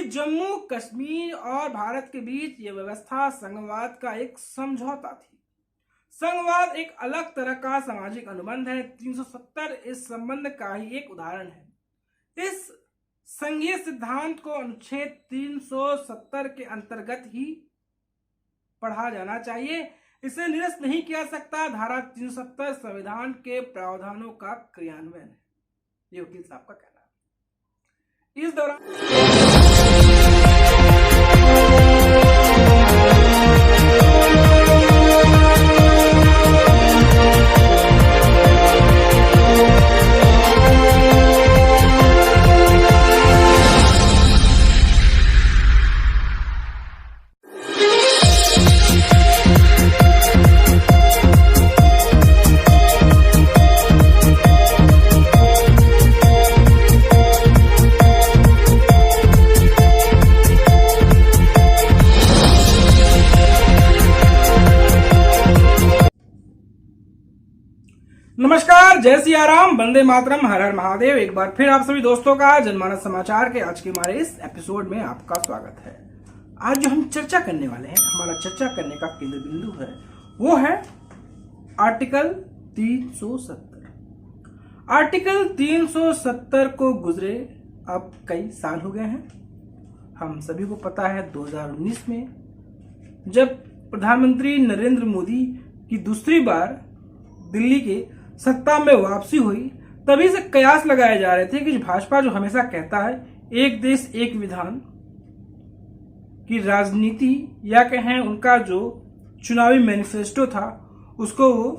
जम्मू कश्मीर और भारत के बीच यह व्यवस्था संघवाद का एक समझौता थी। संघवाद एक अलग तरह का सामाजिक अनुबंध है। 370 इस संबंध का ही एक उदाहरण है। इस संघीय सिद्धांत को अनुच्छेद 370 के अंतर्गत ही पढ़ा जाना चाहिए। इसे निरस्त नहीं किया सकता। धारा 370 संविधान के प्रावधानों का क्रियान्वयन है, ये वकील साहब का कहना है। इस दौरान नमस्कार, जय सिया राम, वंदे मातरम, हर हर महादेव। एक बार फिर आप सभी दोस्तों का जनमानस समाचार के आज के हमारे इस एपिसोड में आपका स्वागत है। आज जो हम चर्चा करने वाले हैं, हमारा चर्चा करने का केंद्र बिंदु है, वो है आर्टिकल 370। आर्टिकल 370 को गुजरे अब कई साल हो गए हैं। हम सभी को पता है 2019 में जब प्रधानमंत्री नरेंद्र मोदी की दूसरी बार दिल्ली के सत्ता में वापसी हुई, तभी से कयास लगाए जा रहे थे कि भाजपा जो हमेशा कहता है एक देश एक विधान की राजनीति, या कहें उनका जो चुनावी मैनिफेस्टो था, उसको वो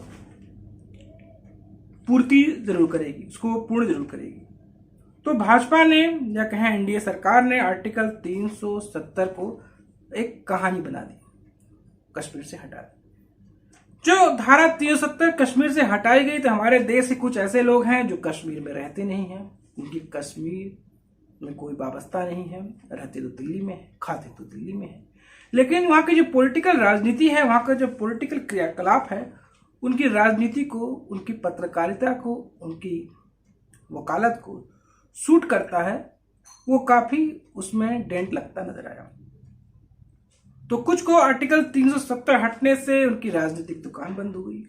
पूर्ति जरूर करेगी, उसको पूर्ण जरूर करेगी। तो भाजपा ने या कहें एनडीए सरकार ने आर्टिकल 370 को एक कहानी बना दी, कश्मीर से हटा दी। जो धारा 370 कश्मीर से हटाई गई, तो हमारे देश के कुछ ऐसे लोग हैं जो कश्मीर में रहते नहीं हैं, उनकी कश्मीर में कोई वाबस्ता नहीं है, रहते तो दिल्ली में है, खाते तो दिल्ली में है, लेकिन वहाँ की जो पॉलिटिकल राजनीति है, वहाँ का जो पॉलिटिकल क्रियाकलाप है, उनकी राजनीति को, उनकी पत्रकारिता को, उनकी वकालत को सूट करता है, वो काफी उसमें डेंट लगता नजर आया। तो कुछ को आर्टिकल 370 हटने से उनकी राजनीतिक दुकान बंद हो गई,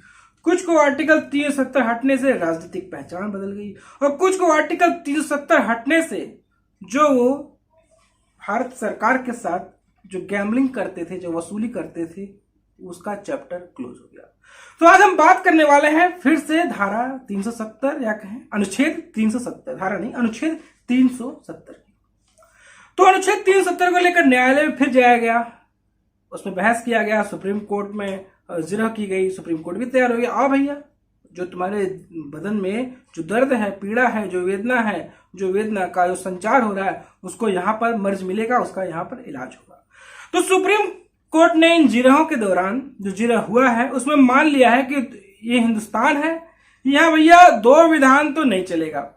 कुछ को आर्टिकल 370 हटने से राजनीतिक पहचान बदल गई, और कुछ को आर्टिकल 370 हटने से जो वो भारत सरकार के साथ जो गैम्बलिंग करते थे, जो वसूली करते थे, उसका चैप्टर क्लोज हो गया। तो आज हम बात करने वाले हैं फिर से धारा 370, या कहें अनुच्छेद 370, धारा नहीं, अनुच्छेद 370 की। तो अनुच्छेद 370 को लेकर न्यायालय में फिर जाया गया, उसमें बहस किया गया, सुप्रीम कोर्ट में जिरह की गई, सुप्रीम कोर्ट भी तैयार हो गया। आओ भैया, जो तुम्हारे बदन में जो दर्द है, पीड़ा है, जो वेदना का जो संचार हो रहा है, उसको यहाँ पर मर्ज मिलेगा, उसका यहाँ पर इलाज होगा। तो सुप्रीम कोर्ट ने इन जिरहों के दौरान जो जिरह हुआ है, उसमें मान लिया है कि ये हिंदुस्तान है, यहाँ भैया दो विधान तो नहीं चलेगा।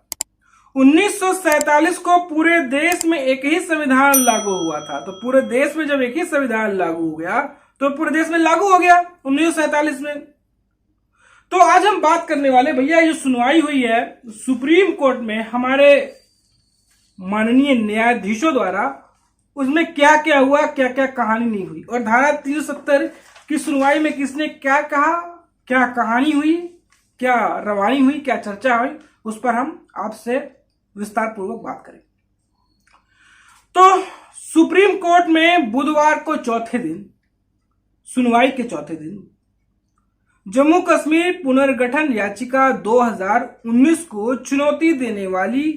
1947 को पूरे देश में एक ही संविधान लागू हुआ था, तो पूरे देश में जब एक ही संविधान लागू हो गया, तो पूरे देश में लागू हो गया 1947 में। तो आज हम बात करने वाले भैया, ये सुनवाई हुई है सुप्रीम कोर्ट में हमारे माननीय न्यायाधीशों द्वारा, उसमें क्या क्या हुआ, क्या क्या कहानी नहीं हुई, और धारा 370 की सुनवाई में किसने क्या कहा, क्या कहानी हुई, क्या रवानी हुई, क्या चर्चा हुई, उस पर हम आपसे विस्तार पूर्वक बात करें। तो सुप्रीम कोर्ट में बुधवार को चौथे दिन, सुनवाई के चौथे दिन, जम्मू कश्मीर पुनर्गठन याचिका 2019 को चुनौती देने वाली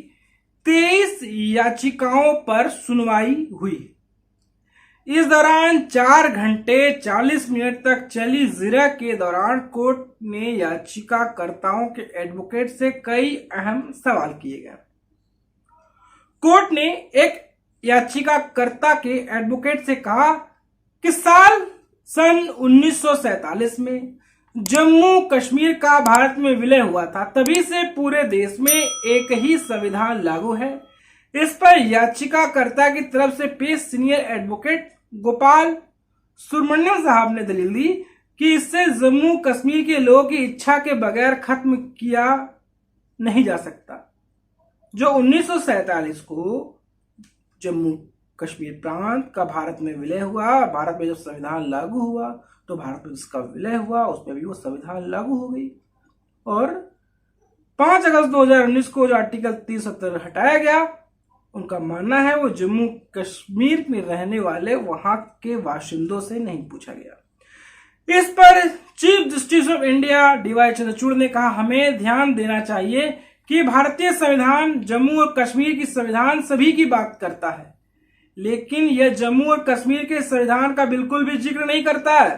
23 याचिकाओं पर सुनवाई हुई। इस दौरान 4 घंटे 40 मिनट तक चली जिरह के दौरान कोर्ट ने याचिकाकर्ताओं के एडवोकेट से कई अहम सवाल किए गए। कोर्ट ने एक याचिकाकर्ता के एडवोकेट से कहा कि सन 1947 में जम्मू कश्मीर का भारत में विलय हुआ था, तभी से पूरे देश में एक ही संविधान लागू है। इस पर याचिकाकर्ता की तरफ से पेश सीनियर एडवोकेट गोपाल सुब्रमण्यम साहब ने दलील दी कि इससे जम्मू कश्मीर के लोगों की इच्छा के बगैर खत्म किया नहीं जा सकता। जो 1947 को जम्मू कश्मीर प्रांत का भारत में विलय हुआ, भारत में जब संविधान लागू हुआ तो भारत में उसका विलय हुआ, उसमें भी वो संविधान लागू हो गई। और 5 अगस्त 2019 को जो आर्टिकल 370 हटाया गया, उनका मानना है वो जम्मू कश्मीर में रहने वाले वहां के बाशिंदों से नहीं पूछा गया। इस पर chief justice of India D Y Chandrachud ने कहा, हमें ध्यान देना चाहिए कि भारतीय संविधान जम्मू और कश्मीर की संविधान सभी की बात करता है, लेकिन यह जम्मू और कश्मीर के संविधान का बिल्कुल भी जिक्र नहीं करता है।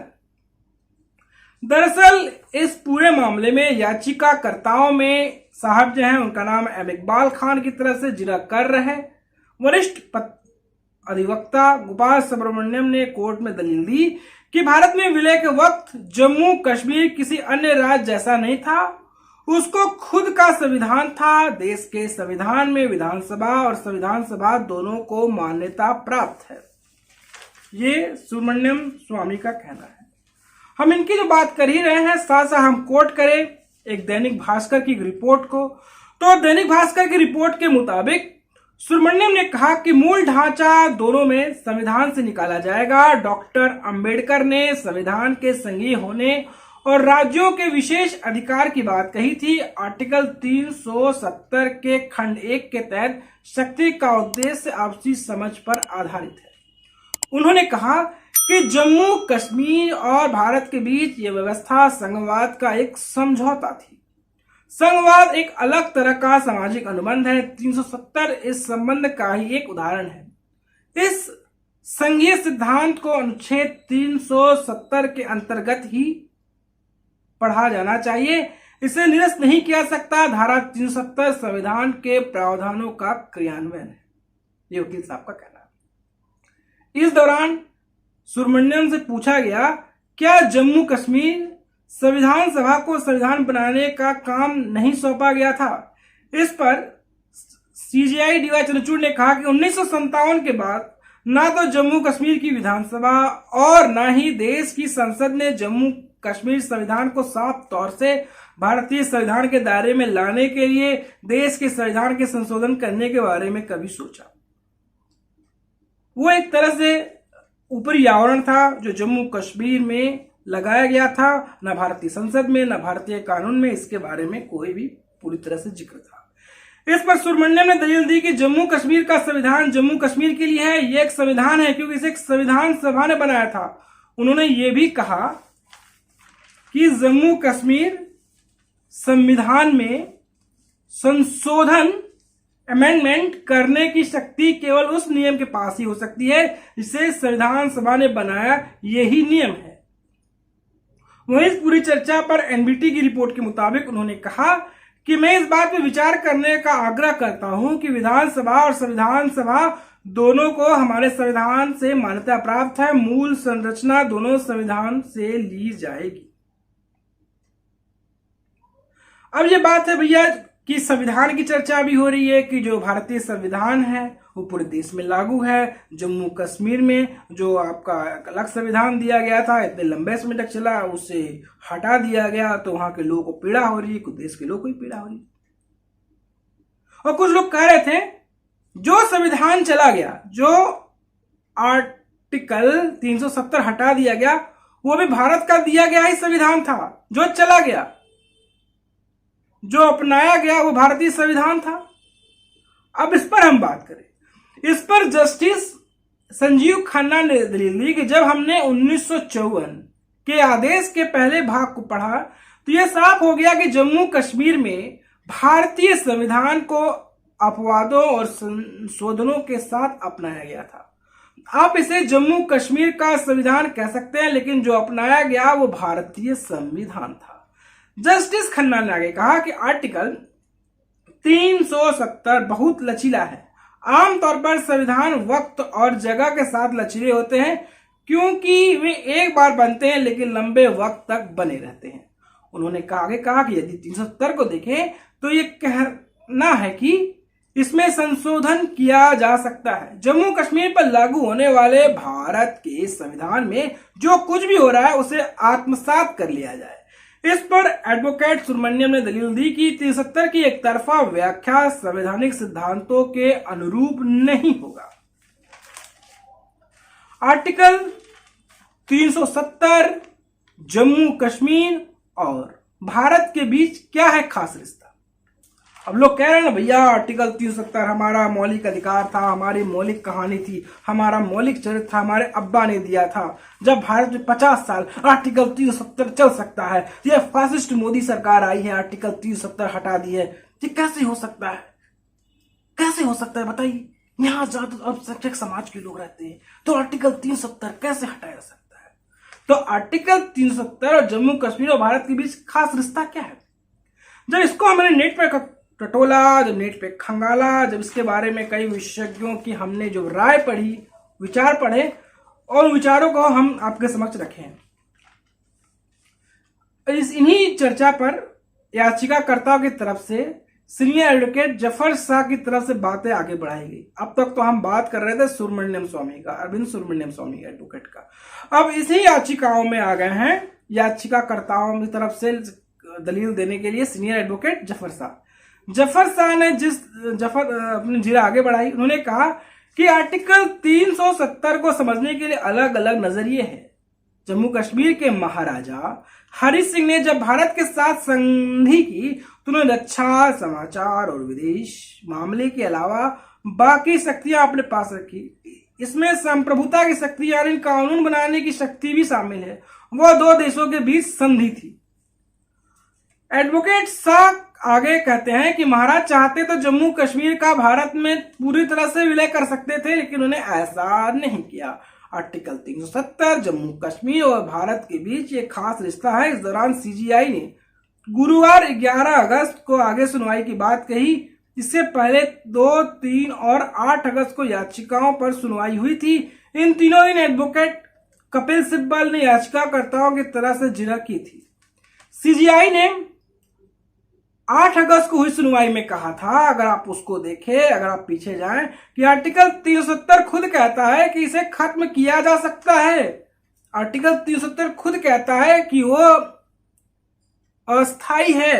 दरअसल इस पूरे मामले में याचिकाकर्ताओं में साहब जो हैं, उनका नाम एम इकबाल खान की तरफ से जिला कर रहे वरिष्ठ अधिवक्ता गोपाल सुब्रमण्यम ने कोर्ट में दलील दी कि भारत में विलय के वक्त जम्मू कश्मीर किसी अन्य राज्य जैसा नहीं था, उसको खुद का संविधान था। देश के संविधान में विधानसभा और संविधान सभा दोनों को मान्यता प्राप्त है। ये सुब्रमण्यम स्वामी का कहना है। हम इनकी जो बात कर ही रहे हैं, साथ साथ हम कोट करें एक दैनिक भास्कर की रिपोर्ट को, तो दैनिक भास्कर की रिपोर्ट के मुताबिक सुब्रमण्यम ने कहा कि मूल ढांचा दोनों में संविधान से निकाला जाएगा। डॉक्टर अंबेडकर ने संविधान के संघीय होने और राज्यों के विशेष अधिकार की बात कही थी। आर्टिकल 370 के खंड 1 के तहत शक्ति का उद्देश्य आपसी समझ पर आधारित है। उन्होंने कहा कि जम्मू कश्मीर और भारत के बीच यह व्यवस्था संघवाद का एक समझौता थी। संघवाद एक अलग तरह का सामाजिक अनुबंध है। 370 इस संबंध का ही एक उदाहरण है। इस संघीय सिद्धांत को अनुच्छेद 370 के अंतर्गत ही पढ़ा जाना चाहिए, इसे निरस्त नहीं किया सकता। धारा 370 संविधान के प्रावधानों का क्रियान्वयन है, ये वकील साहब का कहना है। इस दौरान सुब्रमण्यम से पूछा गया, क्या जम्मू कश्मीर संविधान सभा को संविधान बनाने का काम नहीं सौंपा गया था? इस पर सीजेआई डीवाई चंद्रचूड़ ने कहा कि 1957 के बाद ना तो जम्मू कश्मीर की विधानसभा और ना ही देश की संसद ने जम्मू कश्मीर संविधान को साफ तौर से भारतीय संविधान के दायरे में लाने के लिए देश के संविधान के संशोधन करने के बारे में कभी सोचा। वो एक तरह से ऊपरी आवरण था जो जम्मू कश्मीर में लगाया गया था। न भारतीय संसद में न भारतीय कानून में इसके बारे में कोई भी पूरी तरह से जिक्र था। इस पर सुब्रमण्यम ने दलील दी कि जम्मू कश्मीर का संविधान जम्मू कश्मीर के लिए है, ये एक संविधान है क्योंकि इसे एक संविधान सभा ने बनाया था। उन्होंने ये भी कहा कि जम्मू कश्मीर संविधान में संशोधन अमेंडमेंट करने की शक्ति केवल उस नियम के पास ही हो सकती है जिसे संविधान सभा ने बनाया, यही नियम है। वहीं इस पूरी चर्चा पर एनबीटी की रिपोर्ट के मुताबिक उन्होंने कहा कि मैं इस बात पर विचार करने का आग्रह करता हूं कि विधानसभा और संविधान सभा दोनों को हमारे संविधान से मान्यता प्राप्त है। मूल संरचना दोनों संविधान से ली जाएगी। अब ये बात है भैया कि संविधान की चर्चा भी हो रही है कि जो भारतीय संविधान है वो पूरे देश में लागू है। जम्मू कश्मीर में जो आपका अलग संविधान दिया गया था, इतने लंबे समय तक चला, उसे हटा दिया गया तो वहां के लोगों को पीड़ा हो रही है, कुछ देश के लोगों को ही पीड़ा हो रही है। और कुछ लोग कह रहे थे जो संविधान चला गया, जो आर्टिकल 370 हटा दिया गया, वो भी भारत का दिया गया ही संविधान था। जो चला गया, जो अपनाया गया, वो भारतीय संविधान था। अब इस पर हम बात करें। इस पर जस्टिस संजीव खन्ना ने दलील दी कि जब हमने 1954 के आदेश के पहले भाग को पढ़ा तो यह साफ हो गया कि जम्मू कश्मीर में भारतीय संविधान को अपवादों और संशोधनों के साथ अपनाया गया था। आप इसे जम्मू कश्मीर का संविधान कह सकते हैं, लेकिन जो अपनाया गया वो भारतीय संविधान था। जस्टिस खन्ना ने आगे कहा कि आर्टिकल 370 बहुत लचीला है। आमतौर पर संविधान वक्त और जगह के साथ लचीले होते हैं क्योंकि वे एक बार बनते हैं लेकिन लंबे वक्त तक बने रहते हैं। उन्होंने आगे कहा कि यदि 370 को देखें तो ये कहना है कि इसमें संशोधन किया जा सकता है। जम्मू कश्मीर पर लागू होने वाले भारत के संविधान में जो कुछ भी हो रहा है उसे आत्मसात कर लिया जाए। इस पर एडवोकेट सुब्रमण्यम ने दलील दी कि 370 की एक तरफा व्याख्या संवैधानिक सिद्धांतों के अनुरूप नहीं होगा। आर्टिकल 370 जम्मू कश्मीर और भारत के बीच क्या है खास रिश्ता। अब लोग कह रहे हैं ना भैया आर्टिकल 370 हमारा मौलिक अधिकार था, हमारी मौलिक कहानी थी, हमारा मौलिक चरित्र था, हमारे अब्बा ने दिया था। जब भारत में 50 साल आर्टिकल 370 चल सकता है, यह फासिस्ट मोदी सरकार आई है आर्टिकल 370 हटा दी है, ये कैसे हो सकता है? कैसे हो सकता है बताइए? यहाँ ज्यादा अल्पसंख्यक समाज के लोग रहते हैं, तो आर्टिकल 370 कैसे हटाया जा सकता है? तो आर्टिकल 370 और जम्मू कश्मीर और भारत के बीच खास रिश्ता क्या है? जब इसको हमने नेट पे टटोला, जब नेट पे खंगाला, जब इसके बारे में कई विशेषज्ञों की हमने जो राय पढ़ी, विचार पढ़े और विचारों को हम आपके समक्ष रखें, इन्हीं चर्चा पर याचिकाकर्ताओं की तरफ से सीनियर एडवोकेट जफर शाह की तरफ से बातें आगे बढ़ाई गई। अब तक तो हम बात कर रहे थे सुब्रमण्यम स्वामी का, अरविंद सुब्रमण्यम स्वामी एडवोकेट का। अब इसी याचिकाओं में आ गए हैं याचिकाकर्ताओं की तरफ से दलील देने के लिए सीनियर एडवोकेट जफर शाह। जफर शाह ने अपनी जिरा आगे बढ़ाई, उन्होंने कहा कि आर्टिकल 370 को समझने के लिए अलग अलग नजरिए हैं। जम्मू कश्मीर के महाराजा हरि सिंह ने जब भारत के साथ संधि की तो उन्होंने रक्षा, समाचार और विदेश मामले के अलावा बाकी शक्तियां अपने पास रखी। इसमें संप्रभुता की शक्ति यानी कानून बनाने की शक्ति भी शामिल है। वह दो देशों के बीच संधि थी। एडवोकेट शाह आगे कहते हैं कि महाराज चाहते तो जम्मू कश्मीर का भारत में पूरी तरह से विलय कर सकते थे, लेकिन उन्हें ऐसा नहीं किया। आर्टिकल 370 जम्मू कश्मीर और भारत के बीच एक खास रिश्ता है। इस दौरान सीजीआई ने गुरुवार 11 अगस्त को आगे सुनवाई की बात कही। इससे पहले 2, 3 और 8 अगस्त को याचिकाओं पर सुनवाई हुई थी। इन तीनों दिन एडवोकेट कपिल सिब्बल ने याचिकाकर्ताओं की तरह से जिरह की थी। सीजीआई ने 8 अगस्त को हुई सुनवाई में कहा था, अगर आप उसको देखें, अगर आप पीछे जाएं, कि आर्टिकल 370 खुद कहता है कि इसे खत्म किया जा सकता है। आर्टिकल 370 खुद कहता है कि वो अस्थाई है।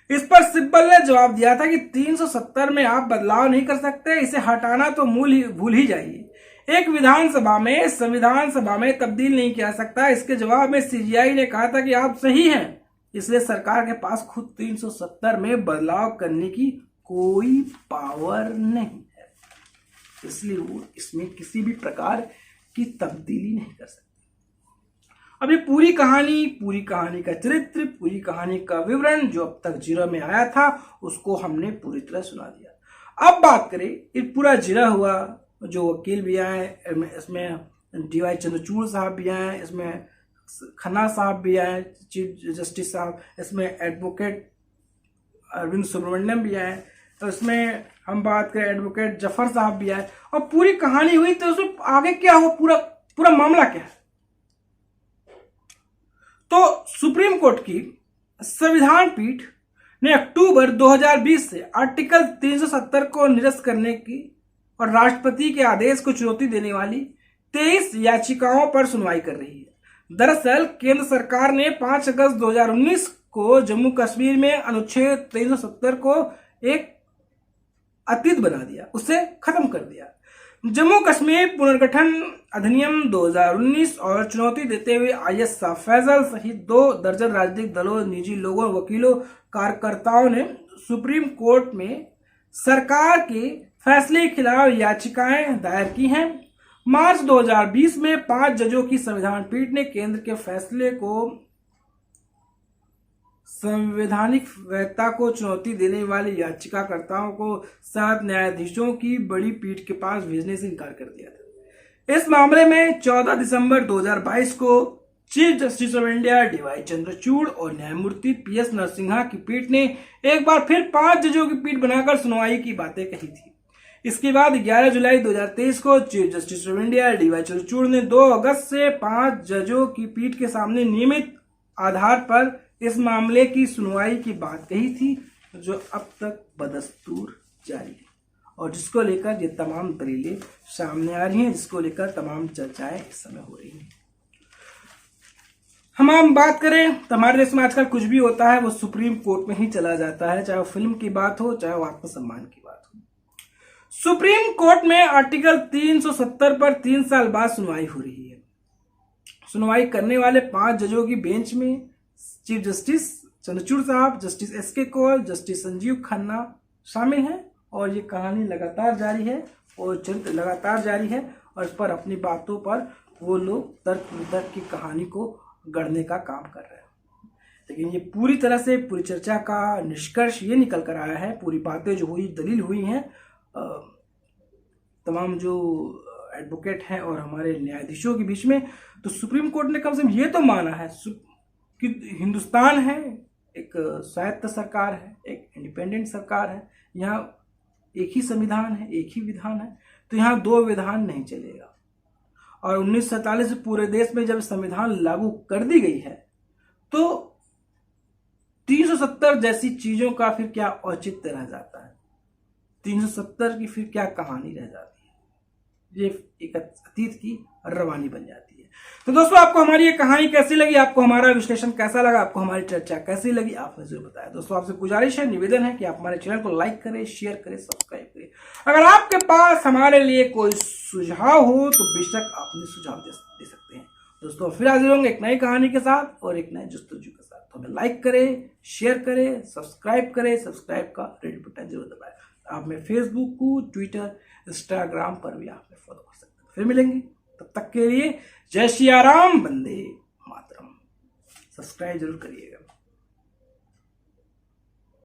इस पर सिब्बल ने जवाब दिया था कि 370 में आप बदलाव नहीं कर सकते, इसे हटाना तो भूल ही जाइए। एक विधानसभा में संविधान सभा में तब्दील नहीं किया सकता। इसके जवाब में सीजीआई ने कहा था कि आप सही हैं, इसलिए सरकार के पास खुद 370 में बदलाव करने की कोई पावर नहीं है, इसलिए वो इसमें किसी भी प्रकार की तब्दीली नहीं कर सकते। अब ये पूरी कहानी का चरित्र, पूरी कहानी का विवरण जो अब तक जिरा में आया था उसको हमने पूरी तरह सुना दिया। अब बात करें, ये पूरा जिरा हुआ, जो वकील भी आए, इसमें डीवाई चंद्रचूड़ साहब भी आए, इसमें खन्ना साहब भी आए, चीफ जस्टिस साहब, इसमें एडवोकेट अरविंद सुब्रमण्यम भी आए, तो इसमें हम बात करें एडवोकेट जफर साहब भी आए, और पूरी कहानी हुई। तो उसमें आगे क्या हुआ, पूरा मामला क्या है? तो सुप्रीम कोर्ट की संविधान पीठ ने अक्टूबर 2020 से आर्टिकल 370 को निरस्त करने की और राष्ट्रपति के आदेश को चुनौती देने वाली 23 याचिकाओं पर सुनवाई कर रही है। दरअसल केंद्र सरकार ने 5 अगस्त 2019 को जम्मू कश्मीर में अनुच्छेद 370 को एक अतीत बना दिया, उसे खत्म कर दिया। जम्मू कश्मीर पुनर्गठन अधिनियम 2019 और चुनौती देते हुए आईएस शाह फैसल सहित 2 दर्जन राजनीतिक दलों, निजी लोगों, वकीलों, कार्यकर्ताओं ने सुप्रीम कोर्ट में सरकार के फैसले के खिलाफ याचिकाएं दायर की हैं। मार्च 2020 में 5 जजों की संविधान पीठ ने केंद्र के फैसले को संवैधानिक वैधता को चुनौती देने वाले याचिकाकर्ताओं को 7 न्यायाधीशों की बड़ी पीठ के पास भेजने से इनकार कर दिया था। इस मामले में 14 दिसंबर 2022 को chief justice of India D Y Chandrachud और न्यायमूर्ति पीएस नरसिम्हा की पीठ ने एक बार फिर 5 जजों की पीठ बनाकर सुनवाई की बातें कही थी। इसके बाद 11 जुलाई 2023 को chief justice of India D Y Chandrachud ने 2 अगस्त से 5 जजों की पीठ के सामने नियमित आधार पर इस मामले की सुनवाई की बात कही थी, जो अब तक बदस्तूर जारी है और जिसको लेकर ये तमाम दलीलें सामने आ रही हैं, जिसको लेकर तमाम चर्चाएं इस समय हो रही हैं। हम बात करें तो हमारे देश में आजकल कुछ भी होता है वो सुप्रीम कोर्ट में ही चला जाता है, चाहे वो फिल्म की बात हो, चाहे वो आत्मसम्मान की बात हो। सुप्रीम कोर्ट में आर्टिकल 370 पर 3 साल बाद सुनवाई हो रही है। सुनवाई करने वाले 5 जजों की बेंच में चीफ जस्टिस चंद्रचूड़ साहब, justice S K Kaul, justice Sanjeev Khanna शामिल हैं और ये कहानी लगातार जारी है और चरित्र लगातार जारी है और इस पर अपनी बातों पर वो लोग तर्क वितर्क की कहानी को गढ़ने का काम कर रहे हैं। लेकिन ये पूरी तरह से पूरी चर्चा का निष्कर्ष ये निकल कर आया है, पूरी बातें जो हुई दलील हुई हैं तमाम जो एडवोकेट हैं और हमारे न्यायाधीशों के बीच में, तो सुप्रीम कोर्ट ने कम से कम ये तो माना है कि हिंदुस्तान है, एक स्वायत्त सरकार है, एक इंडिपेंडेंट सरकार है, यहाँ एक ही संविधान है, एक ही विधान है, तो यहाँ 2 विधान नहीं चलेगा। और 1947 से पूरे देश में जब संविधान लागू कर दी गई है तो 370 जैसी चीजों का फिर क्या औचित्य रह जाता है, 370 की फिर क्या कहानी रह जाती है, ये एक अतीत की रवानी बन जाती है। तो दोस्तों, आपको हमारी ये कहानी कैसी लगी, आपको हमारा विश्लेषण कैसा लगा, आपको हमारी चर्चा कैसी लगी, आपने जरूर बताया। दोस्तों, आपसे गुजारिश है, निवेदन है कि आप हमारे चैनल को लाइक करें, शेयर करें, सब्सक्राइब करें। अगर आपके पास हमारे लिए कोई सुझाव हो तो बेशक आपने सुझाव दे सकते हैं। दोस्तों, फिर हाजिर होंगे एक नई कहानी के साथ और एक नए जस्तुजू के साथ। तो हमें लाइक करें, शेयर करें, सब्सक्राइब करें, सब्सक्राइब का रेड बटन जरूर दबाएं। आप में फेसबुक को, ट्विटर, इंस्टाग्राम पर भी आप फॉलो कर सकते हैं। फिर मिलेंगे, तब तक के लिए जय श्री राम, वंदे मातरम। सब्सक्राइब जरूर करिएगा।